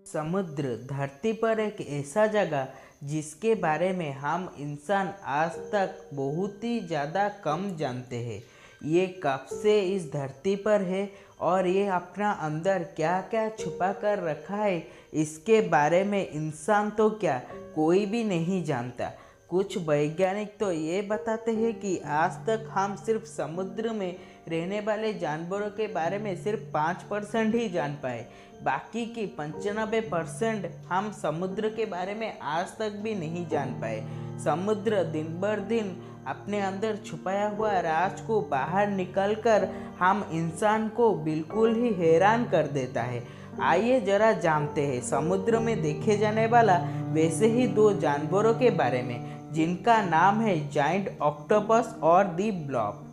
समुद्र धरती पर एक ऐसा जगह जिसके बारे में हम इंसान आज तक बहुत ही ज़्यादा कम जानते हैं। ये कब से इस धरती पर है और ये अपना अंदर क्या क्या छुपा कर रखा है, इसके बारे में इंसान तो क्या कोई भी नहीं जानता। कुछ वैज्ञानिक तो ये बताते हैं कि आज तक हम सिर्फ समुद्र में रहने वाले जानवरों के बारे में सिर्फ 5% ही जान पाए। बाकी की 95% हम समुद्र के बारे में आज तक भी नहीं जान पाए। समुद्र दिन बर दिन अपने अंदर छुपाया हुआ राज को बाहर निकलकर हम इंसान को बिल्कुल ही हैरान कर देता है। आइए जरा जानते हैं समुद्र में देखे जाने वाला वैसे ही दो जानवरों के बारे में, जिनका नाम है जाइंट ऑक्टोपस और दी ब्लॉब।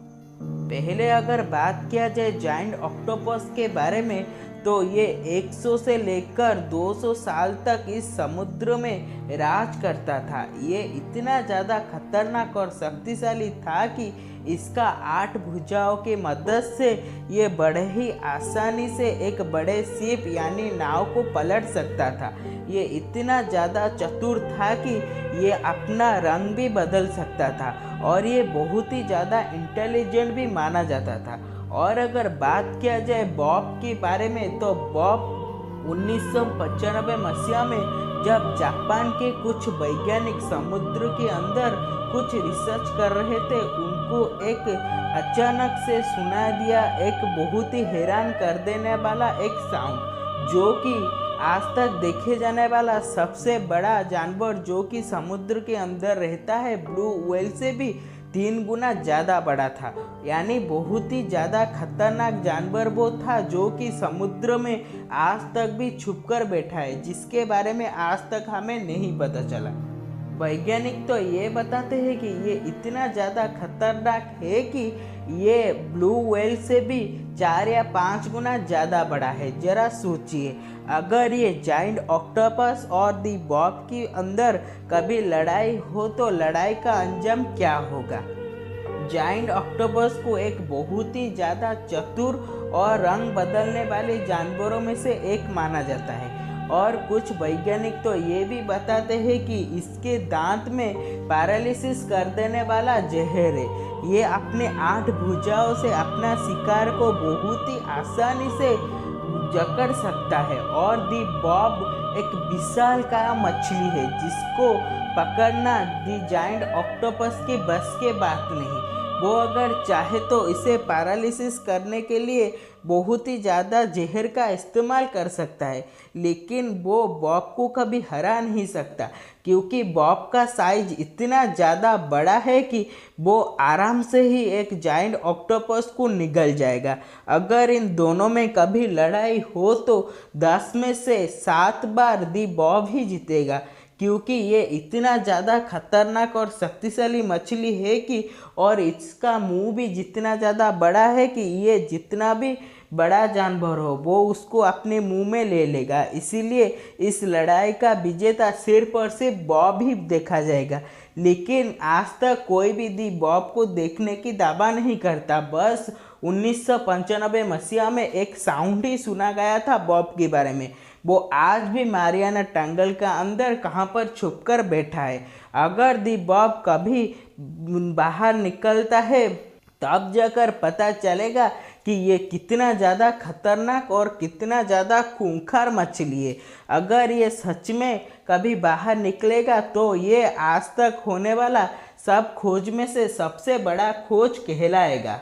पहले अगर बात किया जाए जाइंट ऑक्टोपस के बारे में, तो ये 100 से लेकर 200 साल तक इस समुद्र में राज करता था। ये इतना ज़्यादा खतरनाक और शक्तिशाली था कि इसका 8 भुजाओं की मदद से ये बड़े ही आसानी से एक बड़े शिप यानी नाव को पलट सकता था। ये इतना ज़्यादा चतुर था कि ये अपना रंग भी बदल सकता था और ये बहुत ही ज़्यादा इंटेलिजेंट भी माना जाता था। और अगर बात किया जाए बॉब के बारे में, तो बॉब 1995 मसीहा में जब जापान के कुछ वैज्ञानिक समुद्र के अंदर कुछ रिसर्च कर रहे थे, उनको एक अचानक से सुना दिया एक बहुत ही हैरान कर देने वाला एक साउंड, जो कि आज तक देखे जाने वाला सबसे बड़ा जानवर जो कि समुद्र के अंदर रहता है ब्लू व्हेल से भी 3 गुना ज़्यादा बड़ा था। यानी बहुत ही ज़्यादा खतरनाक जानवर वो था जो कि समुद्र में आज तक भी छुप कर बैठा है, जिसके बारे में आज तक हमें नहीं पता चला। वैज्ञानिक तो ये बताते हैं कि ये इतना ज़्यादा खतरनाक है कि ये ब्लू व्हेल से भी 4 या 5 गुना ज़्यादा बड़ा है। जरा सोचिए, अगर ये जाइंट ऑक्टोपस और दी बॉब के अंदर कभी लड़ाई हो तो लड़ाई का अंजाम क्या होगा। जाइंट ऑक्टोपस को एक बहुत ही ज़्यादा चतुर और रंग बदलने वाले जानवरों में से एक माना जाता है। और कुछ वैज्ञानिक तो ये भी बताते हैं कि इसके दांत में पैरालिसिस कर देने वाला जहर है। ये अपने 8 भुजाओं से अपना शिकार को बहुत ही आसानी से जकड़ सकता है। और दी बॉब एक विशालकाय मछली है जिसको पकड़ना दी जाइंट ऑक्टोपस के बस के बात नहीं। वो अगर चाहे तो इसे पैरालिसिस करने के लिए बहुत ही ज़्यादा जहर का इस्तेमाल कर सकता है, लेकिन वो बॉब को कभी हरा नहीं सकता, क्योंकि बॉब का साइज इतना ज़्यादा बड़ा है कि वो आराम से ही एक जाइंट ऑक्टोपस को निगल जाएगा। अगर इन दोनों में कभी लड़ाई हो तो 10 में से 7 बार दी बॉब ही जीतेगा, क्योंकि ये इतना ज़्यादा खतरनाक और शक्तिशाली मछली है कि और इसका मुंह भी जितना ज़्यादा बड़ा है कि ये जितना भी बड़ा जानवर हो वो उसको अपने मुंह में ले लेगा। इसीलिए इस लड़ाई का विजेता सिर्फ और सिर्फ बॉब ही देखा जाएगा। लेकिन आज तक कोई भी दी बॉब को देखने की दावा नहीं करता। बस 1995 मसीहा में एक साउंड ही सुना गया था बॉब के बारे में। वो आज भी मारियाना ट्रायंगल का अंदर कहाँ पर छुपकर बैठा है। अगर दी बॉब कभी बाहर निकलता है तब जाकर पता चलेगा कि ये कितना ज़्यादा खतरनाक और कितना ज़्यादा खूंखार मछली है। अगर ये सच में कभी बाहर निकलेगा तो ये आज तक होने वाला सब खोज में से सबसे बड़ा खोज कहलाएगा।